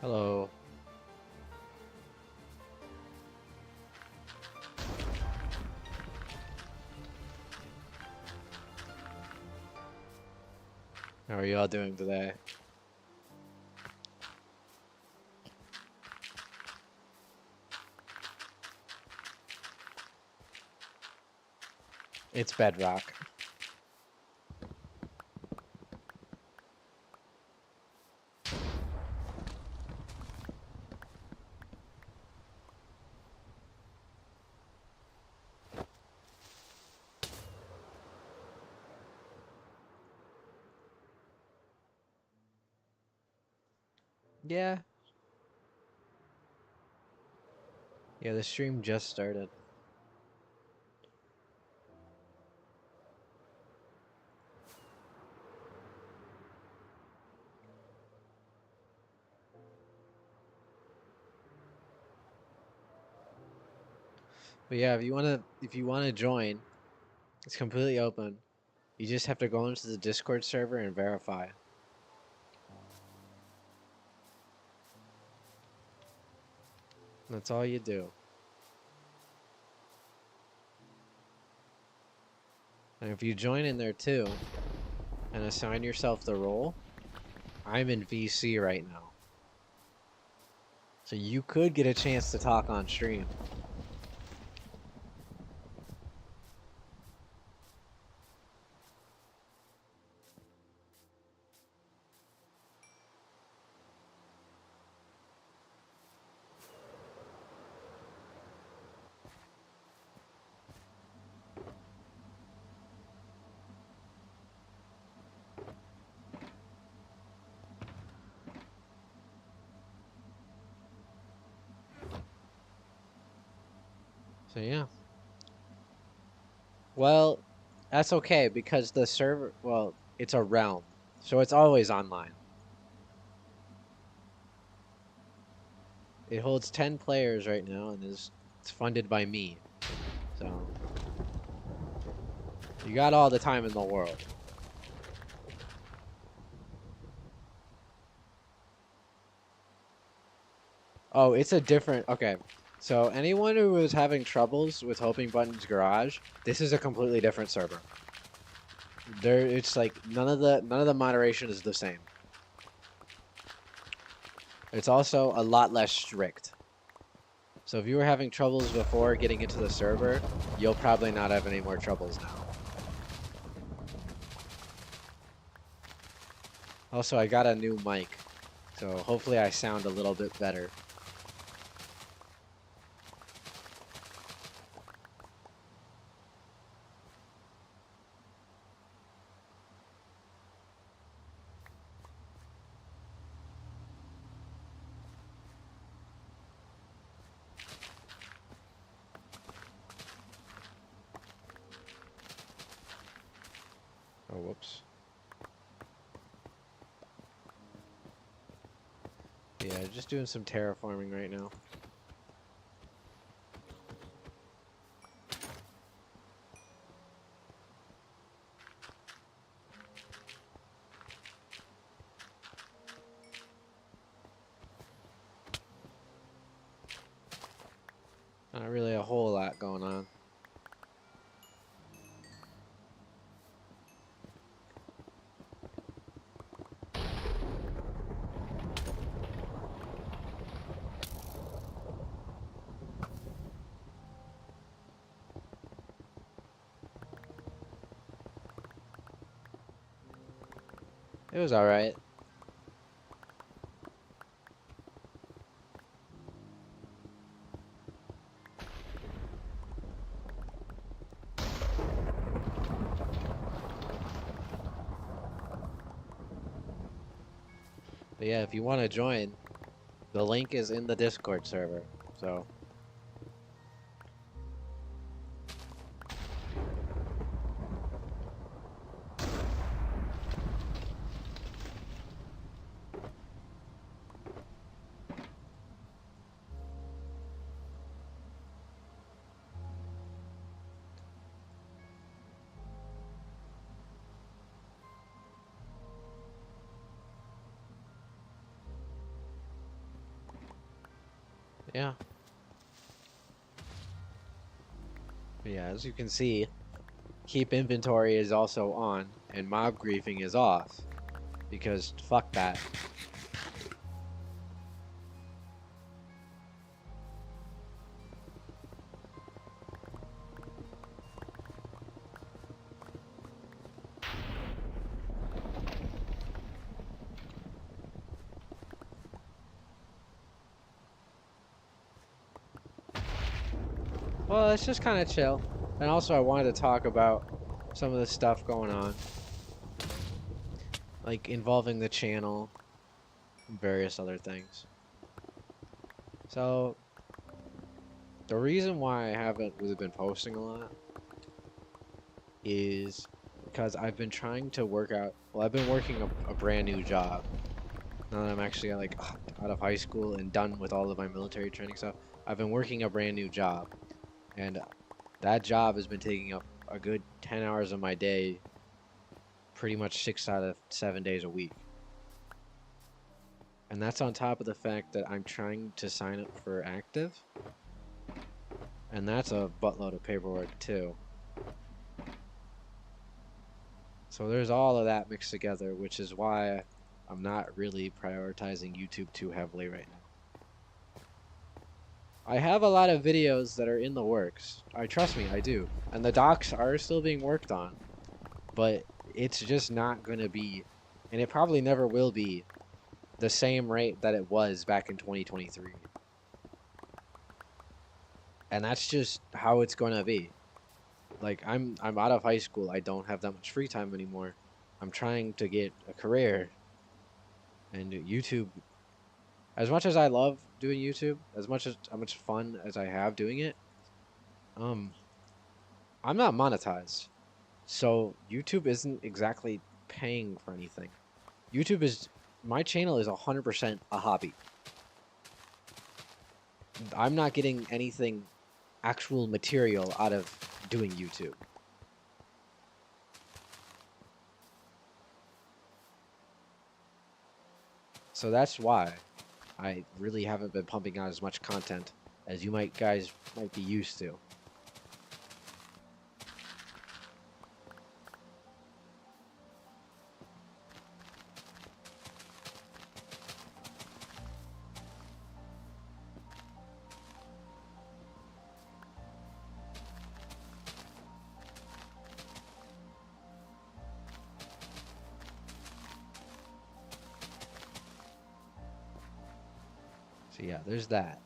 Hello. How are you all doing today? It's Bedrock. Yeah. Yeah, the stream just started. But yeah, if you wanna join, it's completely open. You just have to go into the Discord server and verify. That's all you do. And if you join in there too and assign yourself the role, I'm in VC right now. So you could get a chance to talk on stream. So yeah. Well, that's okay because the server, well, it's a realm. So it's always online. It holds 10 players right now and it's funded by me. So you got all the time in the world. Oh, it's a different, okay. So anyone who is having troubles with Hoping Button's Garage, this is a completely different server. There it's like none of the moderation is the same. It's also a lot less strict. So if you were having troubles before getting into the server, you'll probably not have any more troubles now. Also, I got a new mic, so hopefully I sound a little bit better. Oh, whoops. Yeah, just doing some terraforming right now. Not really a whole lot going on. It was alright. But yeah, if you want to join, the link is in the Discord server. So, Yeah. But yeah, as you can see, keep inventory is also on, and mob griefing is off. Because fuck that. Well, it's just kind of chill. And also, I wanted to talk about some of the stuff going on, like involving the channel and various other things. So, the reason why I haven't really been posting a lot is because I've been trying to work out. Well, I've been working a brand new job now that I'm actually like out of high school and done with all of my military training stuff. I've been working a brand new job, and that job has been taking up a good 10 hours of my day, pretty much 6 out of 7 days a week. And that's on top of the fact that I'm trying to sign up for active, and that's a buttload of paperwork too. So there's all of that mixed together, which is why I'm not really prioritizing YouTube too heavily right now. I have a lot of videos that are in the works. Trust me, I do. And the docs are still being worked on, but it's just not going to be, and it probably never will be, the same rate that it was back in 2023. And that's just how it's going to be. Like I'm out of high school. I don't have that much free time anymore. I'm trying to get a career, and YouTube, as much as I love doing YouTube, as much fun as I have doing it, um I'm not monetized. So YouTube isn't exactly paying for anything. YouTube is My channel is 100% a hobby. I'm not getting anything actual material out of doing YouTube. So that's why I really haven't been pumping out as much content as you guys might be used to. So yeah, there's that.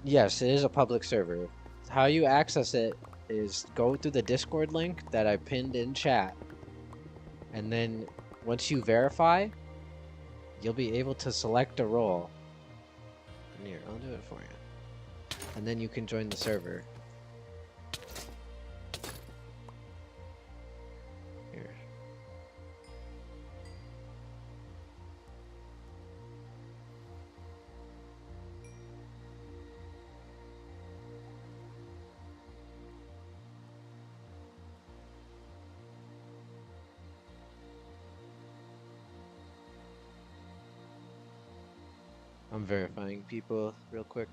Yes, it is a public server. How you access it is go through the Discord link that I pinned in chat, and then once you verify, you'll be able to select a role. Here, I'll do it for you. And then you can join the server. Here. I'm verifying people real quick.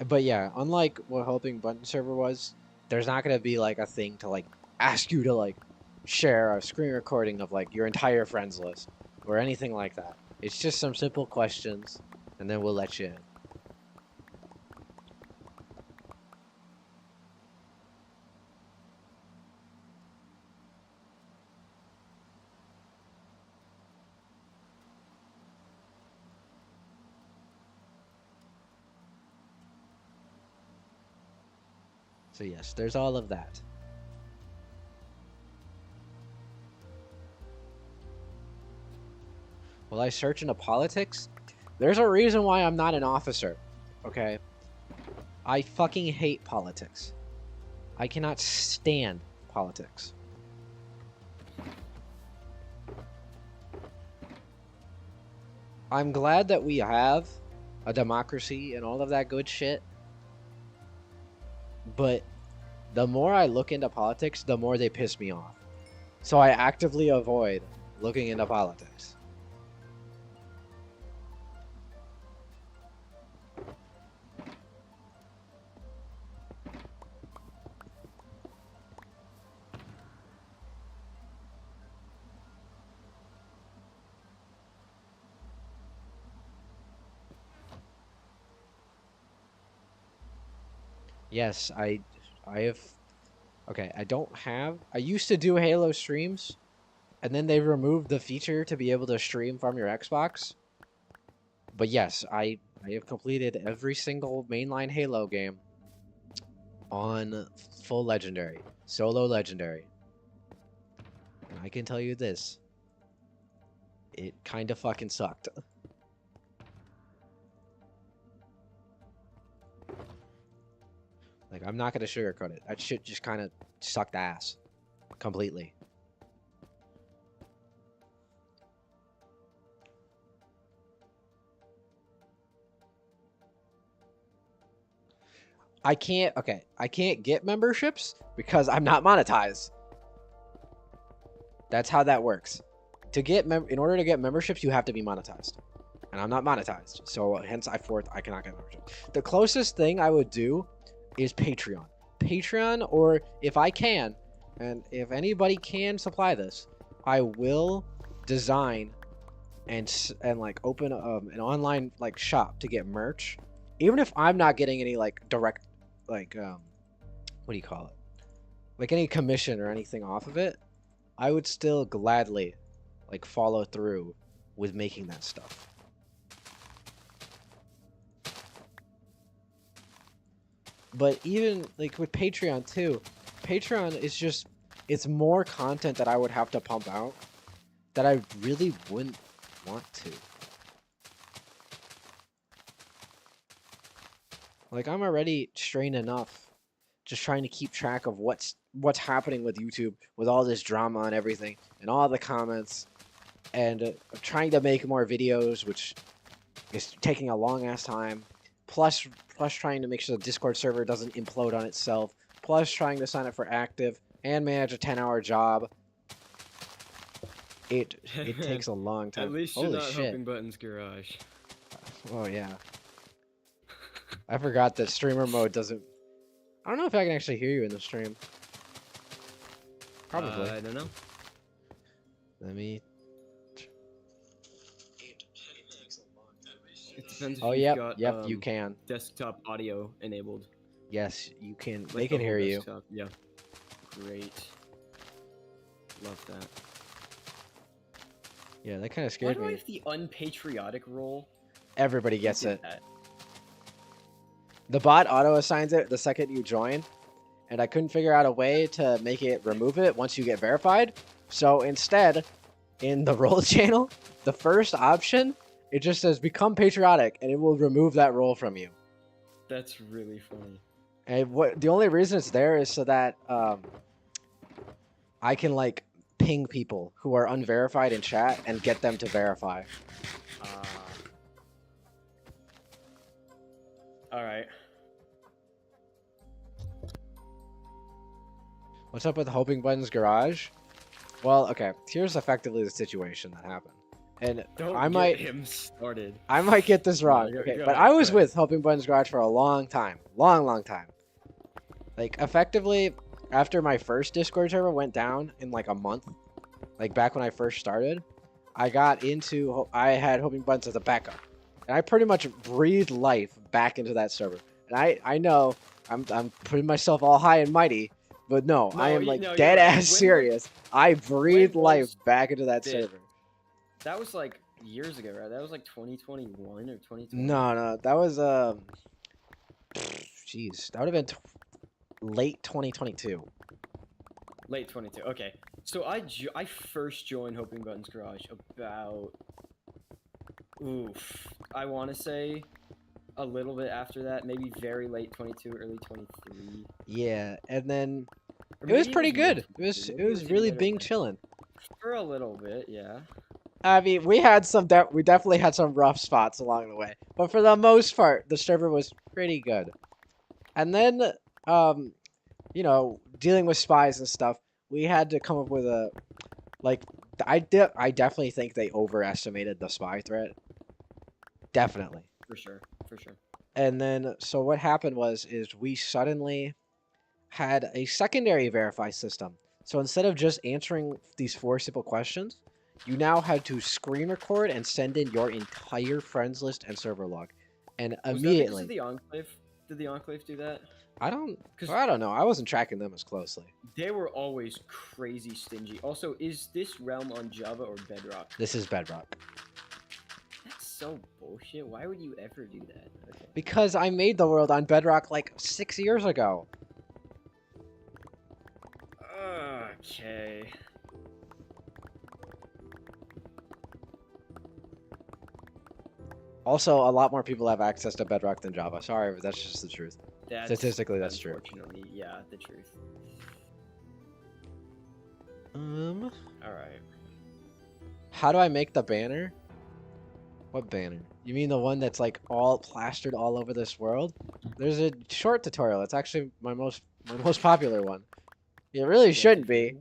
But yeah, unlike what Helping Button server was, there's not gonna be like a thing to like ask you to like share a screen recording of like your entire friends list or anything like that. It's just some simple questions, and then we'll let you in. So yes, there's all of that. Will I search into politics? There's a reason why I'm not an officer. Okay? I fucking hate politics. I cannot stand politics. I'm glad that we have a democracy and all of that good shit. But the more I look into politics, the more they piss me off. So I actively avoid looking into politics. Yes, I have. Okay, I used to do Halo streams, and then they removed the feature to be able to stream from your Xbox. But yes, I have completed every single mainline Halo game on full legendary, solo legendary. And I can tell you this, it kind of fucking sucked. Like, I'm not gonna sugarcoat it. That shit just kind of sucked ass. Completely. I can't get memberships because I'm not monetized. That's how that works. In order to get memberships, you have to be monetized. And I'm not monetized. So hence I cannot get membership. The closest thing I would do is Patreon. Patreon, or if I can, and if anybody can supply this, I will design and like open an online like shop to get merch. Even if I'm not getting any like direct like what do you call it? Like any commission or anything off of it, I would still gladly like follow through with making that stuff. But even like with Patreon too, Patreon is just, it's more content that I would have to pump out that I really wouldn't want to. Like, I'm already strained enough just trying to keep track of what's happening with YouTube with all this drama and everything and all the comments, and trying to make more videos, which is taking a long ass time. Plus trying to make sure the Discord server doesn't implode on itself. Plus trying to sign up for active and manage a 10-hour job. It takes a long time. At least you're not Hoping Buttons Garage. Oh yeah. I forgot that streamer mode doesn't. I don't know if I can actually hear you in the stream. Probably. I don't know. Let me. It depends if Oh, you've yep, got, yep, you can. desktop audio enabled. Yes, you can. Like they can hear you. Yeah. Great. Love that. Yeah, that kind of scared Why do I me. have the unpatriotic role? Everybody gets it. The bot auto assigns it the second you join, and I couldn't figure out a way to make it remove it once you get verified. So instead, in the role channel, the first option, it just says become patriotic, and it will remove that role from you. That's really funny. And the only reason it's there is so that I can like ping people who are unverified in chat and get them to verify. All right. What's up with Hoping Buttons Garage? Well, okay, here's effectively the situation that happened. And Don't I might get him started. I might get this wrong. Go Okay, ahead, but I was go ahead. with Hoping Buttons Garage for a long time. Long time. Like, effectively, after my first Discord server went down in like a month, like back when I first started, I had Hoping Buttons as a backup. And I pretty much breathed life back into that server. And I know I'm putting myself all high and mighty, but no, I am like dead ass serious. I breathed life back into that server. That was like years ago, right? That was like 2021 or 2020. No, that was jeez, that would have been late 2022. Late 22. Okay, so I first joined Hoping Buttons Garage about Oof. I want to say a little bit after that, maybe very late 22, early 23. Yeah, and then Or it was maybe it pretty was mid good. 23. It Maybe it was was even really later than being that. chilling. For a little bit, yeah. I mean, we definitely had some rough spots along the way, but for the most part, the server was pretty good. And then, um, dealing with spies and stuff, we had to come up with a like. I definitely think they overestimated the spy threat. Definitely. For sure. For sure. And then, so what happened is we suddenly had a secondary verify system. So instead of just answering these 4 simple questions, you now had to screen record and send in your entire friends list and server log. And Was that because of immediately, the Enclave? Did the Enclave do that? I don't, Because I don't know. I wasn't tracking them as closely. they were always crazy stingy. Also, is this realm on Java or Bedrock? This is Bedrock. That's so bullshit. Why would you ever do that? Okay. Because I made the world on Bedrock like 6 years ago. Okay. Also, a lot more people have access to Bedrock than Java. Sorry, but that's just the truth. That's Statistically, that's true. unfortunately, yeah, the truth. All right. How do I make the banner? What banner? You mean the one that's like all plastered all over this world? There's a short tutorial. It's actually my most popular one. It really shouldn't be,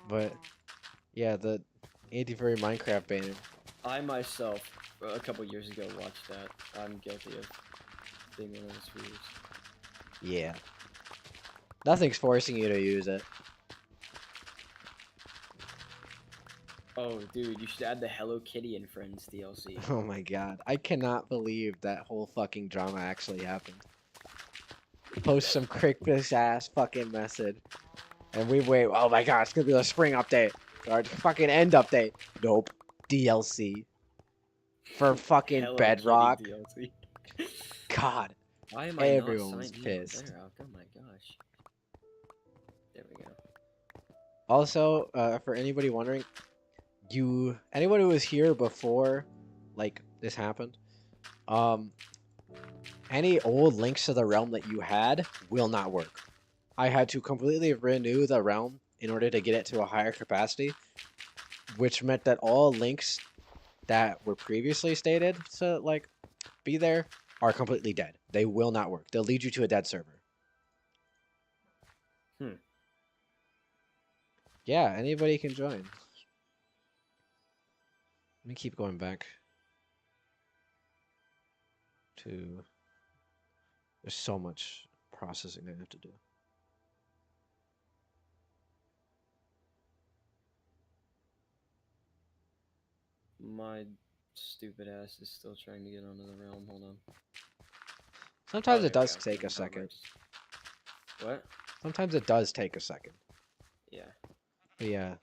but yeah, the Anti-Furry Minecraft banner. I myself, a couple years ago, watched that. I'm guilty of being one of those viewers. Yeah. Nothing's forcing you to use it. Oh, dude, you should add the Hello Kitty and Friends DLC. Oh my god. I cannot believe that whole fucking drama actually happened. Post some crickfish ass fucking message. And we wait. Oh my god, it's gonna be the spring update. Or fucking end update. Nope. DLC. For fucking Hello Bedrock. Kitty DLC. God. Why am I Everyone not was signed pissed. in on Bedrock? Oh my gosh. There we go. Also, for anybody wondering, anyone who was here before, like, this happened, any old links to the realm that you had will not work. I had to completely renew the realm in order to get it to a higher capacity, which meant that all links that were previously stated to, like, be there are completely dead. They will not work. They'll lead you to a dead server. Yeah, anybody can join. Let me keep going back to... There's so much processing I have to do. My stupid ass is still trying to get onto the realm. Hold on. Sometimes Oh, it there we does go. take a In second. What? Sometimes it does take a second. Yeah. But yeah,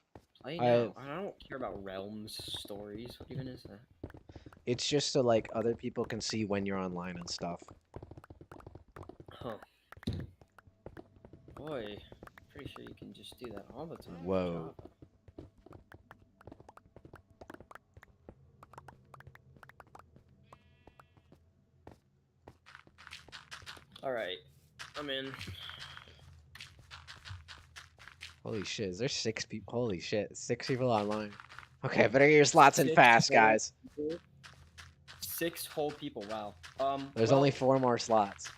Play now. I don't care about realms stories. What even is that? it's just so like other people can see when you're online and stuff. Huh. Boy, pretty sure you can just do that all the time. Whoa. Alright. I'm in. Holy shit, is there 6 people? Holy shit, 6 people online. Okay, better get your slots in fast, guys. 6 whole people, wow. There's well, only 4 more slots.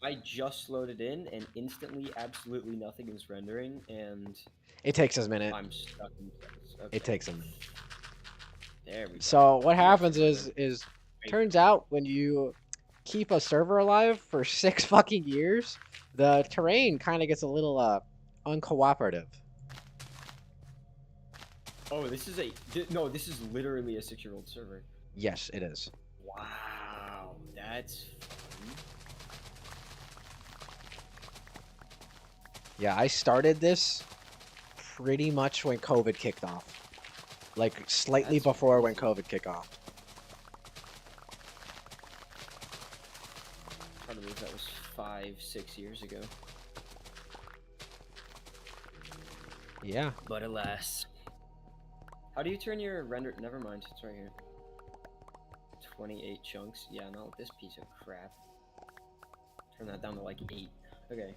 I just loaded in and instantly absolutely nothing is rendering and It takes us a minute. I'm stuck in place. Okay. It takes a minute. There we go. So what happens is turns out when you keep a server alive for 6 fucking years, the terrain kind of gets a little uncooperative. Oh, this is no, this is literally a 6-year-old server. Yes, it is. Wow, that's fun. Yeah, I started this pretty much when COVID kicked off. Like, slightly before when COVID kicked off. I believe that was 5-6 years ago. Yeah. But alas. How do you turn your render? Never mind, it's right here. 28 chunks. Yeah, not with this piece of crap. Turn that down to like 8. Okay.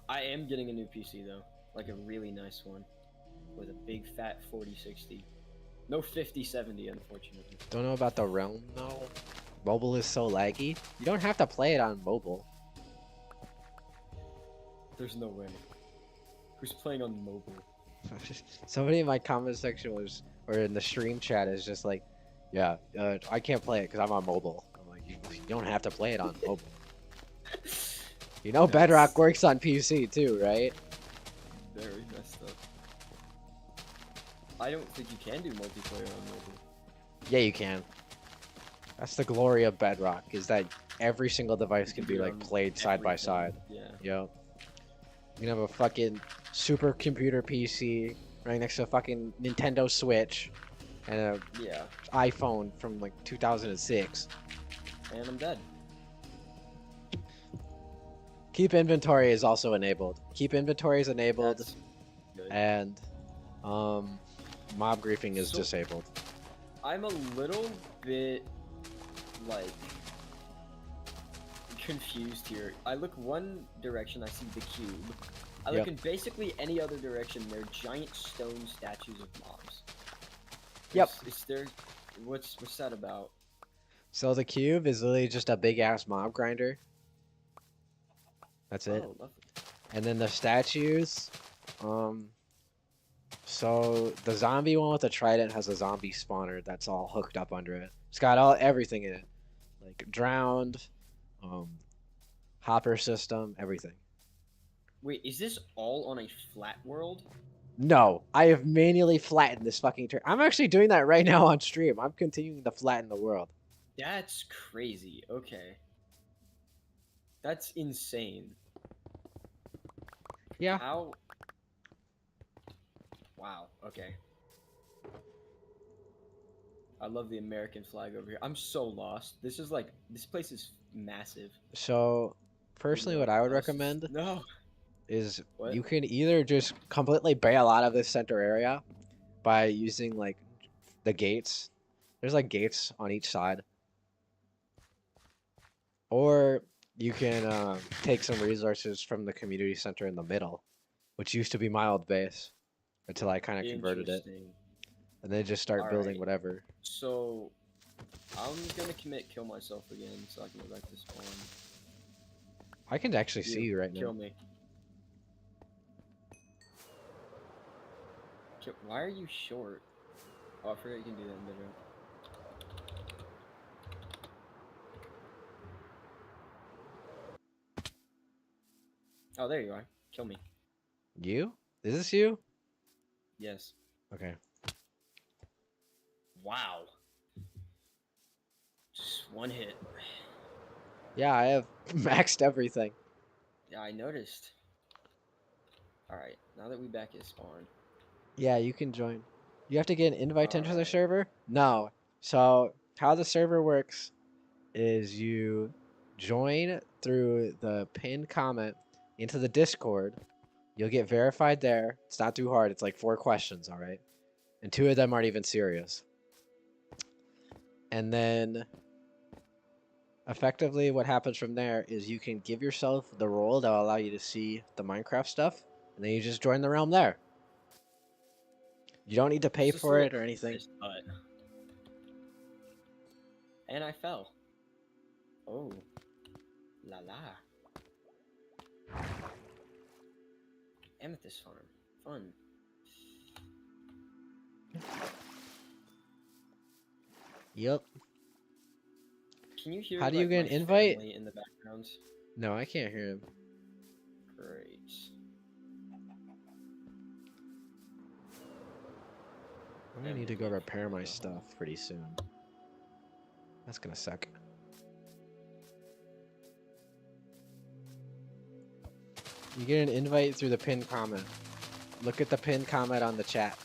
I am getting a new PC though. Like a really nice one. With a big fat 4060. No 5070, unfortunately. Don't know about the Realm though. Mobile is so laggy. You don't have to play it on mobile. There's no way. Who's playing on mobile? Somebody in my comment section was, or in the stream chat is just like, yeah, I can't play it because I'm on mobile. I'm like, you don't have to play it on mobile. You know, Bedrock works on PC too, right? Very messed up. I don't think you can do multiplayer on mobile. Yeah, you can. That's the glory of Bedrock, is that every single device can be like played side by side. Yeah. Yep. You can have a fucking supercomputer PC right next to a fucking Nintendo Switch and a iPhone from like 2006. And I'm dead. Keep inventory is also enabled. Keep inventory is enabled, That's good. and mob griefing is disabled. I'm a little bit like confused here. I look one direction, I see the cube. I look in basically any other direction, they're giant stone statues of mobs. Is there what's that about? So the cube is literally just a big ass mob grinder. That's it. Oh, lovely. And then the statues, so the zombie one with the trident has a zombie spawner that's all hooked up under it. It's got everything in it, like drowned, hopper system, everything. Wait, is this all on a flat world? No, I have manually flattened this fucking turn. I'm actually doing that right now on stream. I'm continuing to flatten the world. That's crazy. Okay. That's insane. Yeah. How? Wow. Okay. I love the American flag over here. I'm so lost. This place is massive. So, personally, what I would recommend is you can either just completely bail out of this center area by using like the gates. There's like gates on each side. Or you can take some resources from the community center in the middle, which used to be my old base until I kind of converted it. And then just start building whatever. So, I'm gonna kill myself again so I can go back to spawn. I can actually see you right now. Kill me. Why are you short? Oh, I forgot you can do that in the video. Oh, there you are. Kill me. You? Is this you? Yes. Okay. Wow. Just one hit. Yeah, I have maxed everything. Yeah, I noticed. Alright, now that we back at spawn. Yeah, you can join. You have to get an invite into the server? No. So, how the server works is you join through the pinned comment into the Discord. You'll get verified there. It's not too hard. It's like 4 questions, all right? And 2 of them aren't even serious. And then effectively what happens from there is you can give yourself the role that will allow you to see the Minecraft stuff, and then you just join the realm there. You don't need to pay for it or anything. And I fell. Oh. La la. Amethyst farm. Fun. Yep. Can you hear? How do you get an invite? In the background? No, I can't hear him. Great. I'm gonna need to go repair my stuff pretty soon. That's gonna suck. You get an invite through the pinned comment. Look at the pinned comment on the chat.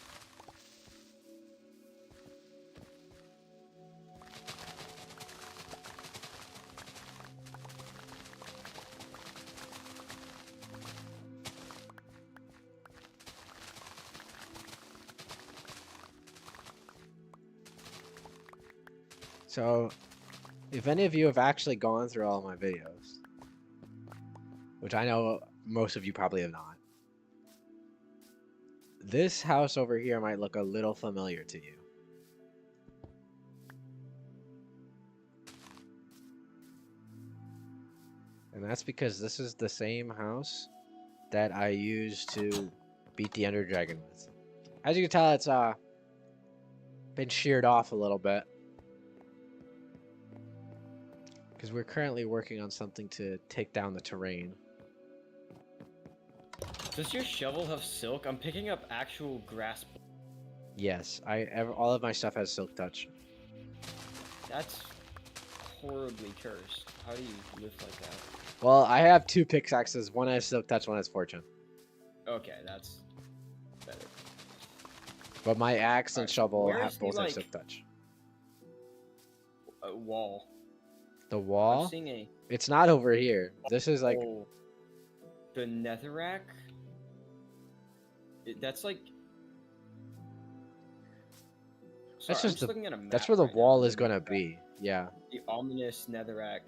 So, If any of you have actually gone through all my videos, which I know most of you probably have not, this house over here might look a little familiar to you. And that's because this is the same house that I used to beat the Ender Dragon with. As you can tell, it's been sheared off a little bit. Because we're currently working on something to take down the terrain. Does your shovel have silk? I'm picking up actual grass. Yes, all of my stuff has Silk Touch. That's horribly cursed. How do you live like that? Well, I have 2 pickaxes. One has Silk Touch, one has Fortune. Okay, that's better. But my axe and Alright, shovel where have is the, both have like, Silk Touch. wall? The I'm wall? seeing a... It's not over here. This is like... Oh, the netherrack? That's like... Sorry, That's I'm just just looking at a map That's where the right now. wall is gonna be. Yeah. The ominous netherrack,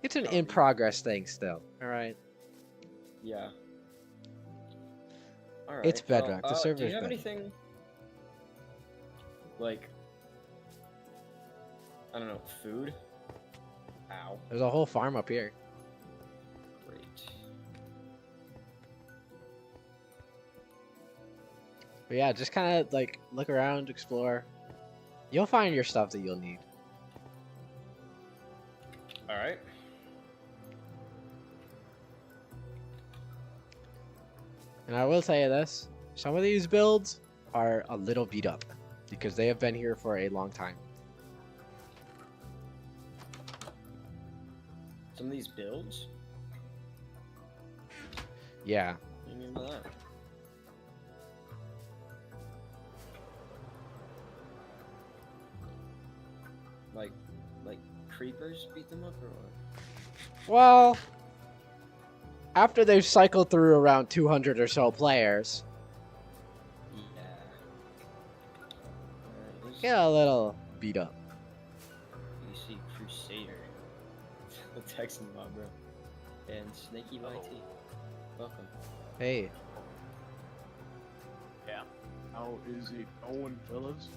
It's an Oh, in progress thing still. Alright. yeah. Alright. It's Bedrock. The Do server's you have Bedrock. anything... like... I don't know, food? Ow. There's a whole farm up here. Great. But yeah, just kind of like look around, explore. You'll find your stuff that you'll need. Alright. And I will tell you this, some of these builds are a little beat up because they have been here for a long time. Some of these builds? Yeah. What do you mean by that? Like creepers beat them up or what? Well, after they've cycled through around 200 or so players, Yeah. Alright, get a little beat up. PC Crusader. The Texan mob, bro. And Snaky YT. Welcome. Hey, Yeah. How is it going, fellas?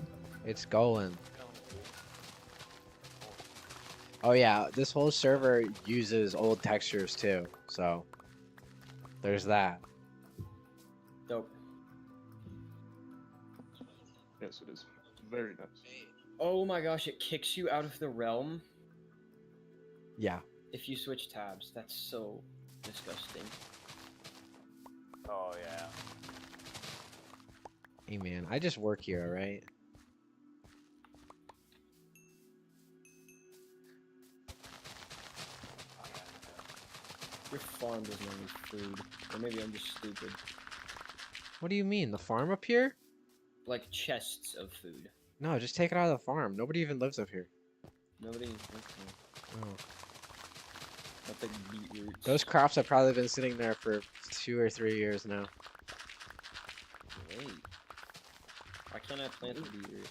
it's going. Oh yeah, this whole server uses old textures too, so there's that. Dope. Yes, it is. Very nice. Oh my gosh, it kicks you out of the realm Yeah. if you switch tabs. That's so disgusting. Oh yeah. Hey man, I just work here, alright? Your farm doesn't have any food. Or maybe I'm just stupid. What do you mean, the farm up here? Like chests of food. No, just take it out of the farm. Nobody even lives up here. Nobody... Okay. Oh. Not the beetroots. Those crops have probably been sitting there for 2 or 3 years now. Wait. Why can't I plant the beetroot?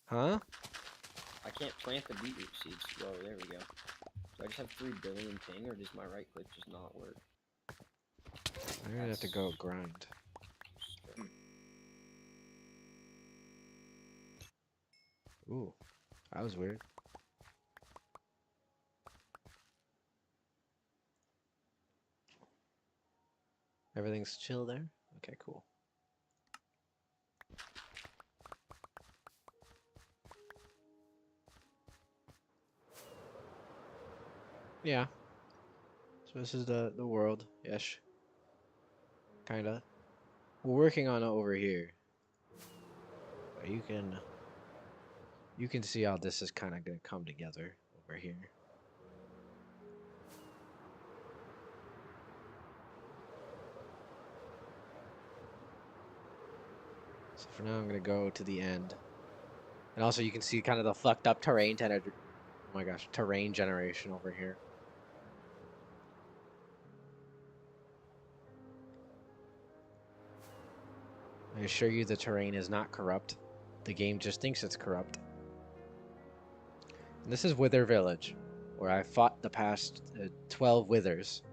Huh? I can't plant the beetroot seeds. Oh, there we go. Do I just have 3 billion ping, or does my right click just not work? I'm gonna have to go grind. Ooh, that was weird. Everything's chill there? Okay, cool. Yeah. So this is the world-ish. Kinda. We're working on it over here. But you can see how this is kinda gonna come together over here. So for now I'm gonna go to the end. And also you can see kind of the fucked up terrain oh my gosh, terrain generation over here. I assure you the terrain is not corrupt. The game just thinks it's corrupt. This is Wither Village, where I fought the past 12 withers.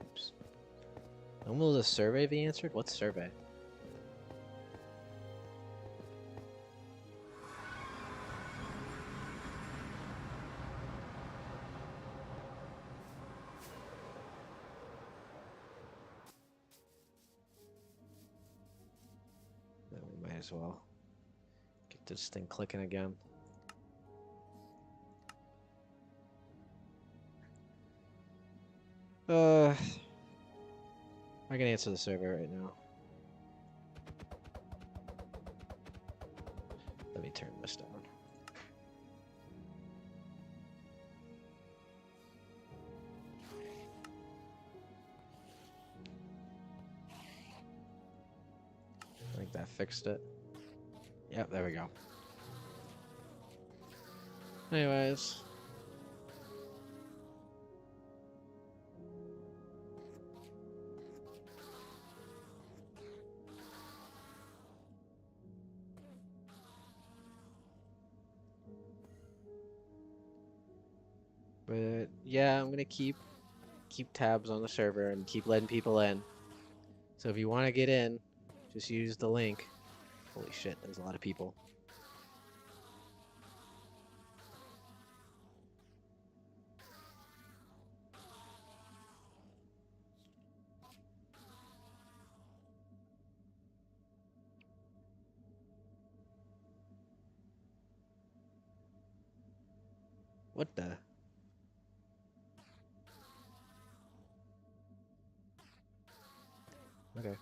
Oops. When will the survey be answered? What survey? We might as well get this thing clicking again. I can answer the survey right now. Let me turn this down. I think that fixed it. Yep, there we go. Anyways. But yeah, I'm gonna keep tabs on the server and keep letting people in. So if you want to get in, just use the link. Holy shit, there's a lot of people. What the? Okay.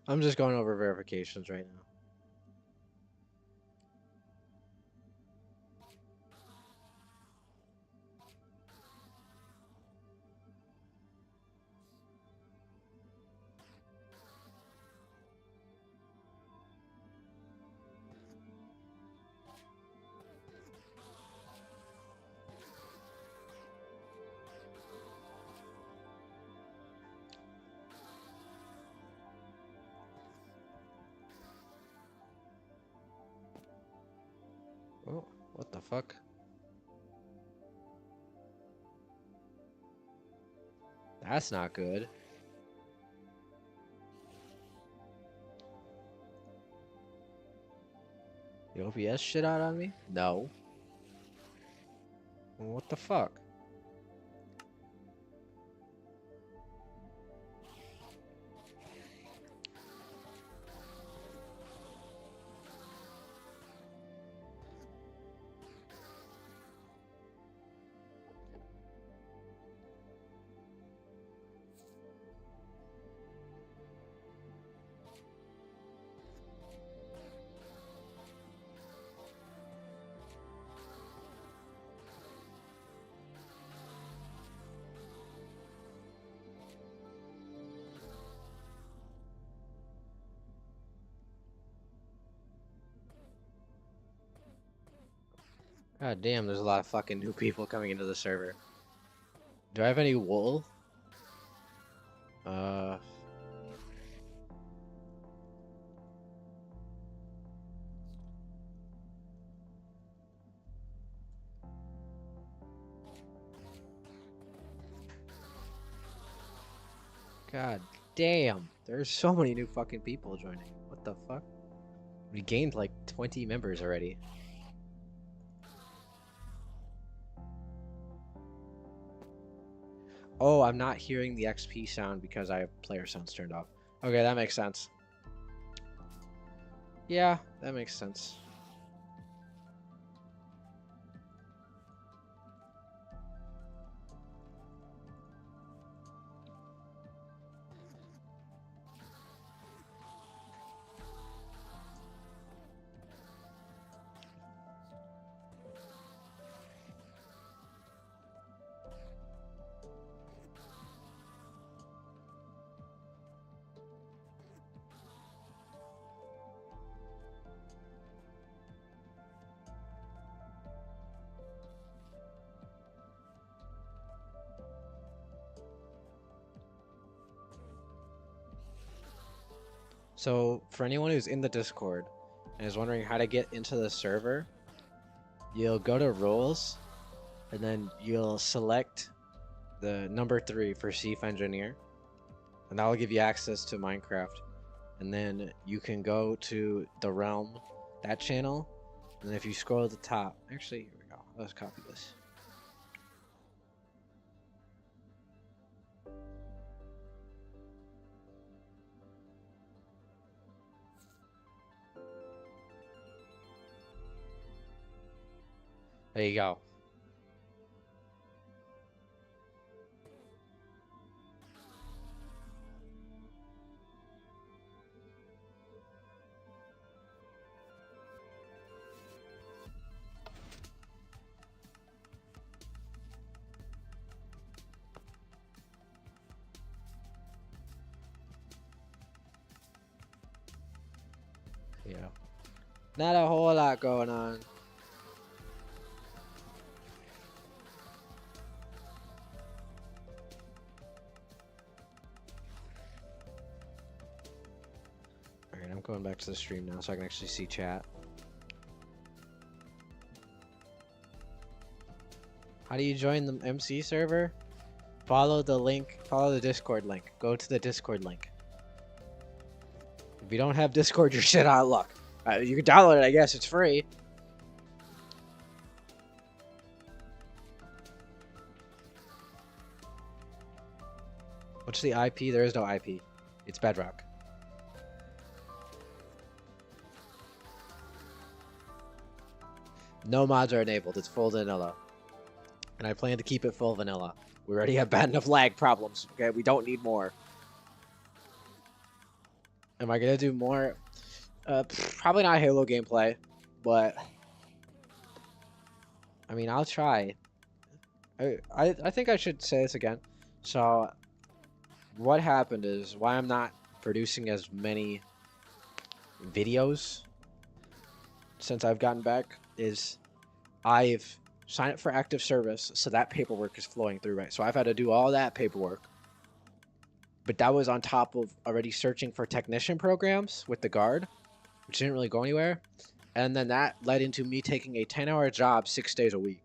I'm just going over verifications right now. Oh, what the fuck? That's not good. The OBS shit out on me? No. What the fuck? God damn, there's a lot of fucking new people coming into the server. Do I have any wool? God damn. There's so many new fucking people joining. What the fuck? We gained like 20 members already. Oh, I'm not hearing the XP sound because I have player sounds turned off. Okay, that makes sense. Yeah, that makes sense. So for anyone who's in the Discord and is wondering how to get into the server, you'll go to roles and then you'll select the number 3 for Chief Engineer, and that will give you access to Minecraft. And then you can go to the Realm, that channel, and if you scroll to the top, actually, here we go. Let's copy this. There you go. Yeah. Not a whole lot going on. Alright, I'm going back to the stream now so I can actually see chat. How do you join the MC server? Follow the link, follow the Discord link. Go to the Discord link. If you don't have Discord, you're shit out of luck. You can download it, I guess. It's free. What's the IP? There is no IP. It's Bedrock. No mods are enabled. It's full vanilla. And I plan to keep it full vanilla. We already have bad enough lag problems. Okay, we don't need more. Am I gonna do more? Probably not Halo gameplay, but I mean, I'll try. I think I should say this again. So, what happened is why I'm not producing as many videos since I've gotten back is I've signed up for active service, so that paperwork is flowing through, right? So I've had to do all that paperwork. But that was on top of already searching for technician programs with the guard, which didn't really go anywhere. And then that led into me taking a 10-hour job 6 days a week.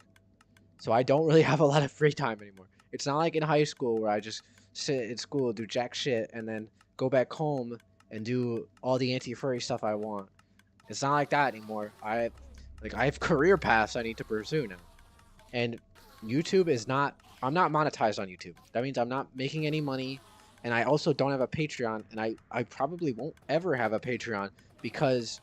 So I don't really have a lot of free time anymore. It's not like in high school where I just sit in school, do jack shit, and then go back home and do all the anti-furry stuff I want. It's not like that anymore. I have career paths I need to pursue now. And YouTube is not, I'm not monetized on YouTube. That means I'm not making any money. And I also don't have a Patreon, and I probably won't ever have a Patreon because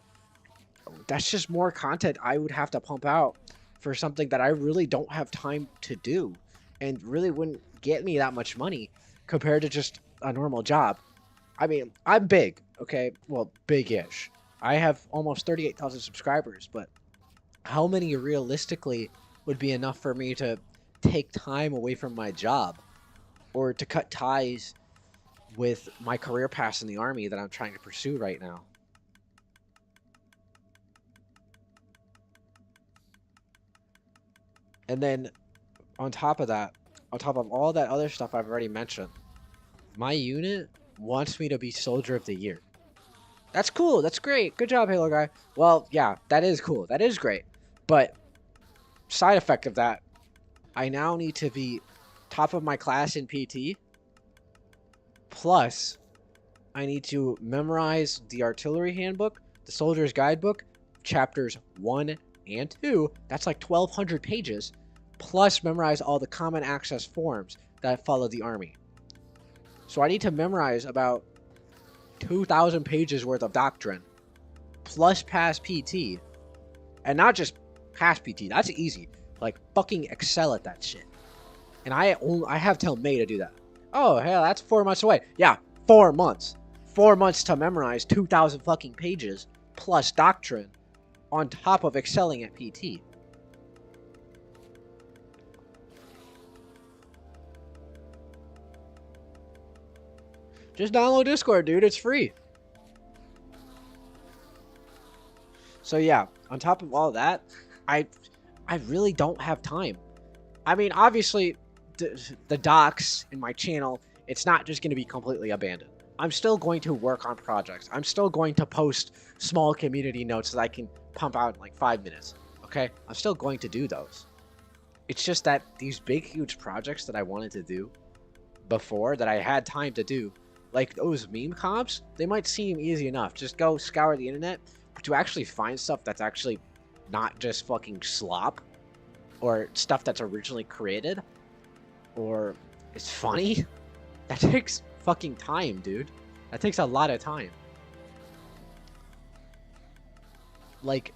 that's just more content I would have to pump out for something that I really don't have time to do and really wouldn't get me that much money compared to just a normal job. I mean, I'm big, okay? Well, big-ish. I have almost 38,000 subscribers, but how many realistically would be enough for me to take time away from my job or to cut ties with my career path in the army that I'm trying to pursue right now? And then on top of that, on top of all that other stuff I've already mentioned, my unit wants me to be Soldier of the Year. That's cool. That's great. Good job, Halo guy. Well, yeah, that is cool. That is great. But side effect of that, I now need to be top of my class in PT. Plus, I need to memorize the Artillery Handbook, the Soldier's Guidebook, chapters 1 and 2. That's like 1,200 pages. Plus, memorize all the common access forms that follow the army. So I need to memorize about 2,000 pages worth of doctrine. Plus pass PT. And not just pass PT. That's easy. Like, fucking excel at that shit. And I have till May to do that. Oh, hell, that's 4 months away. Yeah, 4 months. 4 months to memorize 2,000 fucking pages plus doctrine on top of excelling at PT. Just download Discord, dude. It's free. So yeah, on top of all that, I really don't have time. I mean, obviously, the docs in my channel, it's not just going to be completely abandoned. I'm still going to work on projects. I'm still going to post small community notes that I can pump out in like 5 minutes. Okay? I'm still going to do those. It's just that these big, huge projects that I wanted to do before, that I had time to do, like those meme comps, they might seem easy enough. Just go scour the internet. But to actually find stuff that's actually not just fucking slop, or stuff that's originally created, or is funny, that takes fucking time, dude. That takes a lot of time. Like,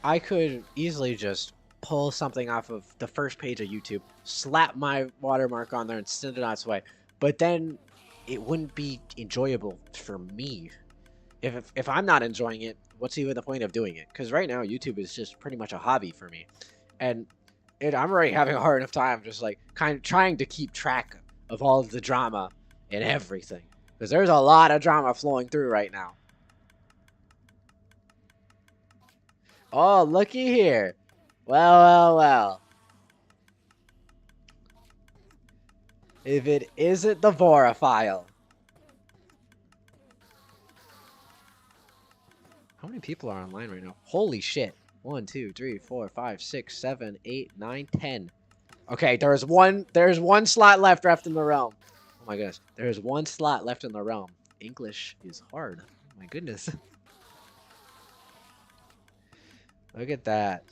I could easily just pull something off of the first page of YouTube, slap my watermark on there, and send it on its way. But then it wouldn't be enjoyable for me. If I'm not enjoying it, what's even the point of doing it? Because right now, YouTube is just pretty much a hobby for me. And I'm already having a hard enough time just like kind of trying to keep track of all of the drama and everything. Because there's a lot of drama flowing through right now. Oh, looky here. Well. If it isn't the Vorophile. How many people are online right now? Holy shit. 1, 2, 3, 4, 5, 6, 7, 8, 9, 10. Okay, there's one slot left in the realm. Oh my goodness. There's one slot left in the realm. English is hard. Oh my goodness. Look at that.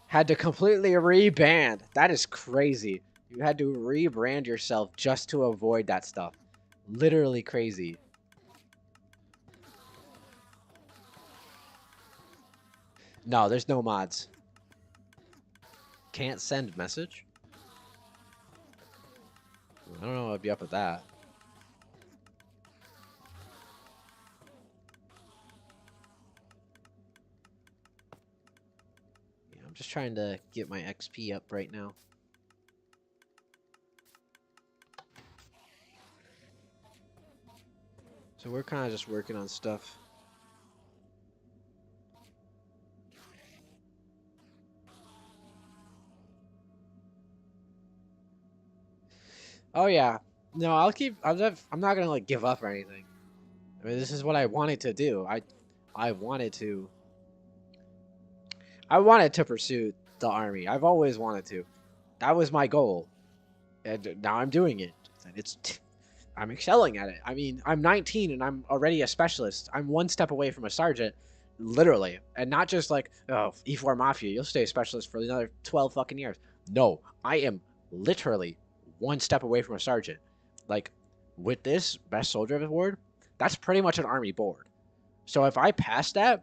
Had to completely rebrand. That is crazy. You had to rebrand yourself just to avoid that stuff. Literally crazy. No, there's no mods. Can't send message? I don't know what would be up with that. Yeah, I'm just trying to get my XP up right now. So we're kind of just working on stuff. Oh yeah. No, I'm not gonna like give up or anything. I mean, this is what I wanted to do. I wanted to pursue the army. I've always wanted to. That was my goal. And now I'm doing it. I'm excelling at it. I mean, I'm 19 and I'm already a specialist. I'm one step away from a sergeant, literally. And not just like, oh, E4 Mafia, you'll stay a specialist for another 12 fucking years. No, I am literally one step away from a sergeant. Like, with this Best Soldier Award, that's pretty much an army board. So if I pass that,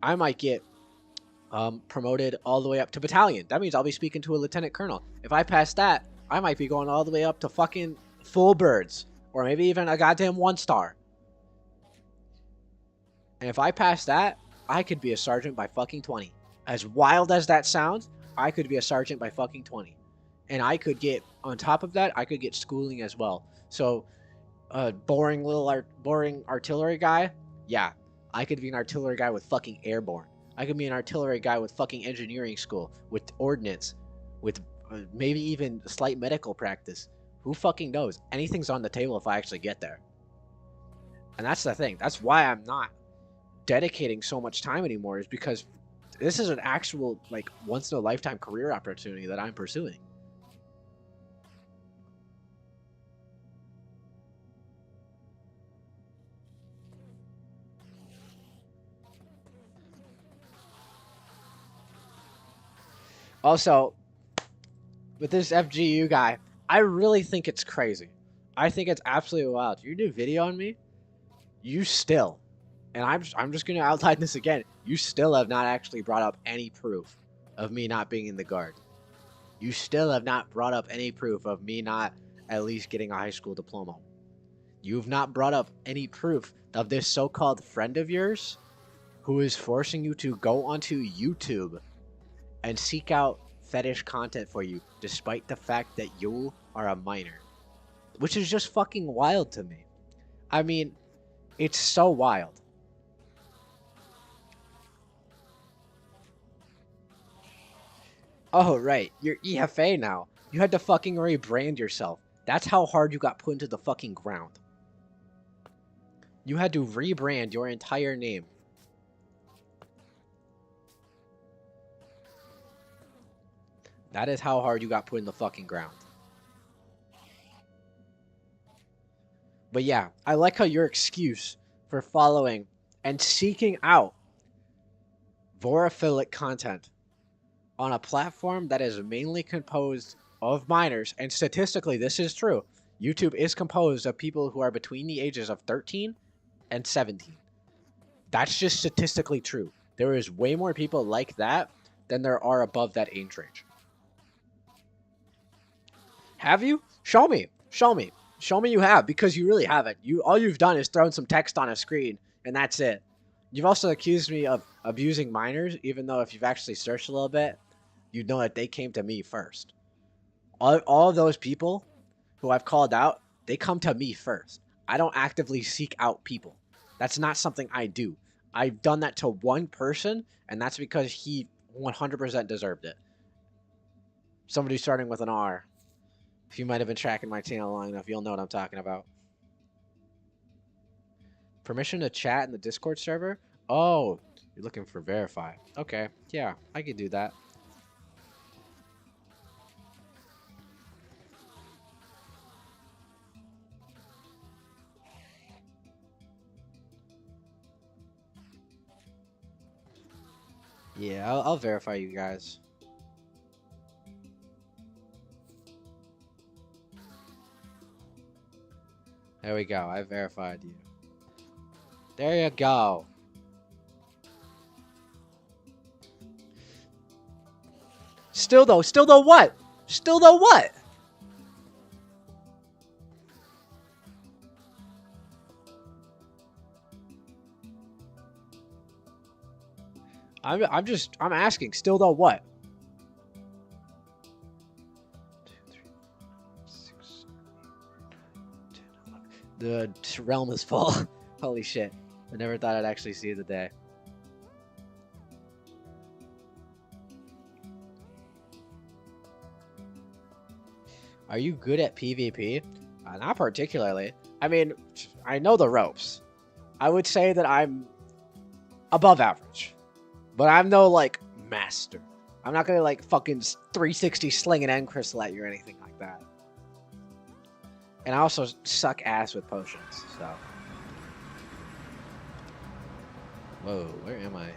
I might get promoted all the way up to battalion. That means I'll be speaking to a lieutenant colonel. If I pass that, I might be going all the way up to fucking full birds, or maybe even a goddamn 1-star. And if I pass that, I could be a sergeant by fucking 20. As wild as that sounds, I could be a sergeant by fucking 20. And I could get, on top of that, I could get schooling as well. So, boring artillery guy, yeah, I could be an artillery guy with fucking airborne. I could be an artillery guy with fucking engineering school, with ordnance, with maybe even slight medical practice. Who fucking knows? Anything's on the table if I actually get there. And that's the thing. That's why I'm not dedicating so much time anymore, is because this is an actual, like, once-in-a-lifetime career opportunity that I'm pursuing. Also, with this FGU guy, I really think it's crazy. I think it's absolutely wild. You do video on me, you still, and I'm just gonna outline this again. You still have not actually brought up any proof of me not being in the guard. You still have not brought up any proof of me not at least getting a high school diploma. You've not brought up any proof of this so-called friend of yours who is forcing you to go onto YouTube and seek out fetish content for you, despite the fact that you are a minor. Which is just fucking wild to me. I mean, it's so wild. Oh, right. You're EFA now. You had to fucking rebrand yourself. That's how hard you got put into the fucking ground. You had to rebrand your entire name. That is how hard you got put in the fucking ground. But yeah, I like how your excuse for following and seeking out vorophilic content on a platform that is mainly composed of minors, and statistically this is true. YouTube is composed of people who are between the ages of 13 and 17. That's just statistically true. There is way more people like that than there are above that age range. Have you? Show me. Show me. Show me you have, because you really haven't. All you've done is thrown some text on a screen, and that's it. You've also accused me of abusing minors, even though if you've actually searched a little bit, you'd know that they came to me first. All of those people who I've called out, they come to me first. I don't actively seek out people. That's not something I do. I've done that to one person, and that's because he 100% deserved it. Somebody starting with an R. If you might have been tracking my channel long enough, you'll know what I'm talking about. Permission to chat in the Discord server? Oh, you're looking for verify. Okay, yeah, I could do that. Yeah, I'll verify you guys. There we go. I verified you. There you go. Still though what? Still though what? I'm asking, still though what? 2, 3, 6, 10, 11. The realm is full. Holy shit. I never thought I'd actually see the day. Are you good at PvP? Not particularly. I mean, I know the ropes. I would say that I'm above average. But I'm no, like, master. I'm not gonna, like, fucking 360 sling an end crystal at you or anything like that. And I also suck ass with potions, so. Whoa, where am I?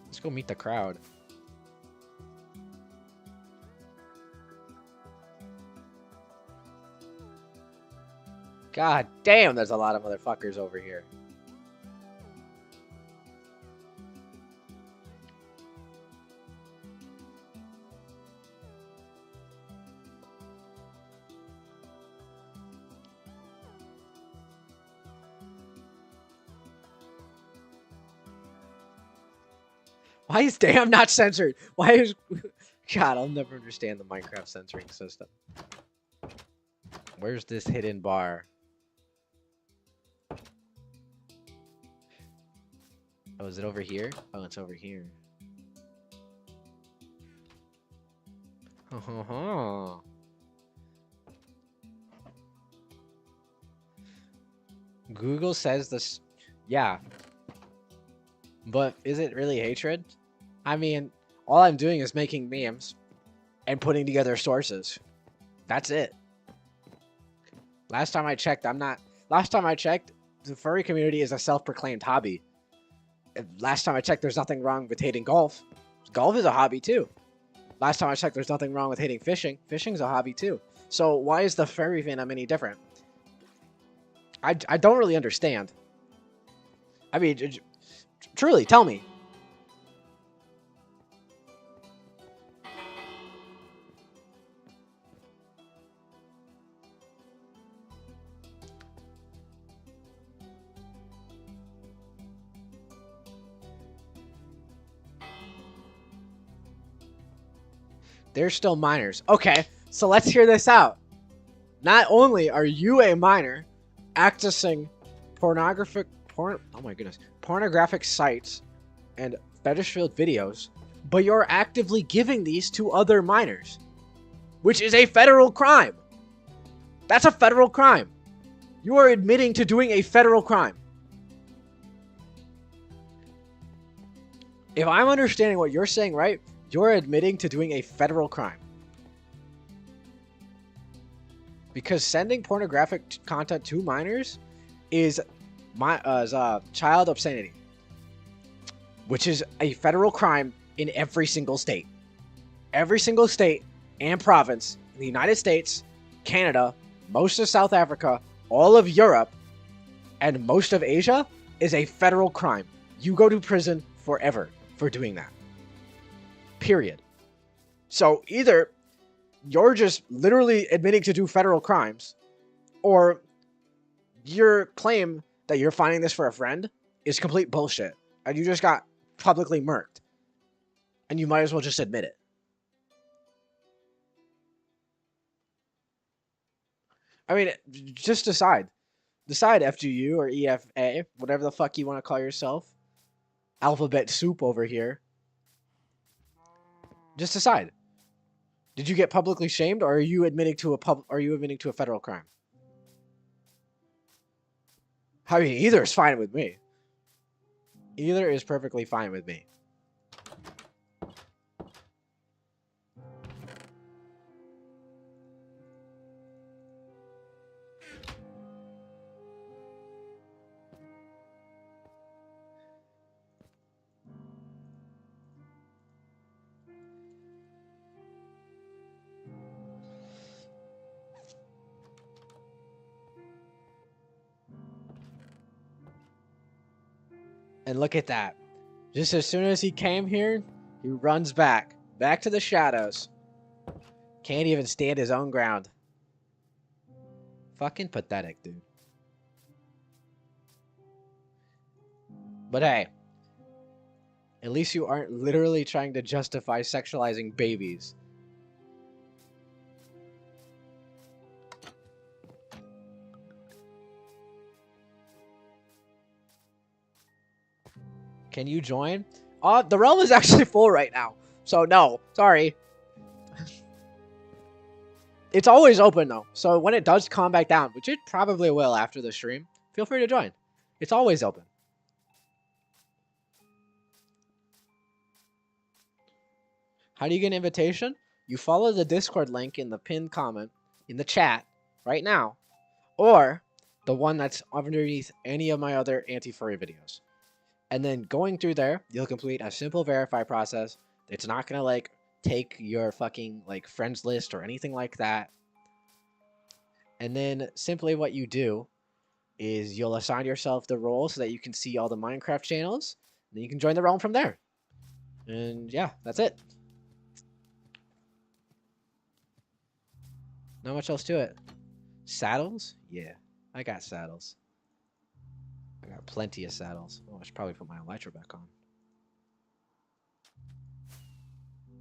Let's go meet the crowd. God damn, there's a lot of motherfuckers over here. Why is damn not censored? Why is... God, I'll never understand the Minecraft censoring system. Where's this hidden bar? Oh, is it over here? Oh, it's over here. Google says this... Yeah. But is it really hatred? I mean, all I'm doing is making memes and putting together sources. That's it. Last time I checked, the furry community is a self-proclaimed hobby. Last time I checked, there's nothing wrong with hating golf. Golf is a hobby too. Last time I checked, there's nothing wrong with hating fishing. Fishing's a hobby too. So why is the furry fandom any different? I don't really understand. I mean, truly, tell me. They're still minors. Okay, so let's hear this out. Not only are you a minor accessing pornographic sites and fetish-filled videos, but you're actively giving these to other minors, which is a federal crime. That's a federal crime. You are admitting to doing a federal crime. If I'm understanding what you're saying right, you're admitting to doing a federal crime. Because sending pornographic content to minors is child obscenity, which is a federal crime in every single state. Every single state and province in the United States, Canada, most of South Africa, all of Europe, and most of Asia is a federal crime. You go to prison forever for doing that. Period. So either you're just literally admitting to do federal crimes, or your claim that you're finding this for a friend is complete bullshit, and you just got publicly murked, and you might as well just admit it. I mean, just decide FGU or EFA, whatever the fuck you want to call yourself, alphabet soup over here. Just decide. Did you get publicly shamed, or are you admitting to a federal crime? I mean, either is fine with me. Either is perfectly fine with me. And look at that. Just as soon as he came here, he runs back to the shadows. Can't even stand his own ground. Fucking pathetic, dude. But hey, at least you aren't literally trying to justify sexualizing babies. Can you join? The realm is actually full right now. So no, sorry. It's always open though. So when it does calm back down, which it probably will after the stream, feel free to join. It's always open. How do you get an invitation? You follow the Discord link in the pinned comment in the chat right now, or the one that's underneath any of my other anti-furry videos. And then going through there, you'll complete a simple verify process. It's not gonna like take your fucking like friends list or anything like that. And then simply what you do is you'll assign yourself the role so that you can see all the Minecraft channels. And then you can join the realm from there. And yeah, that's it. Not much else to it. Saddles? Yeah, I got saddles. I got plenty of saddles. Oh, I should probably put my elytra back on.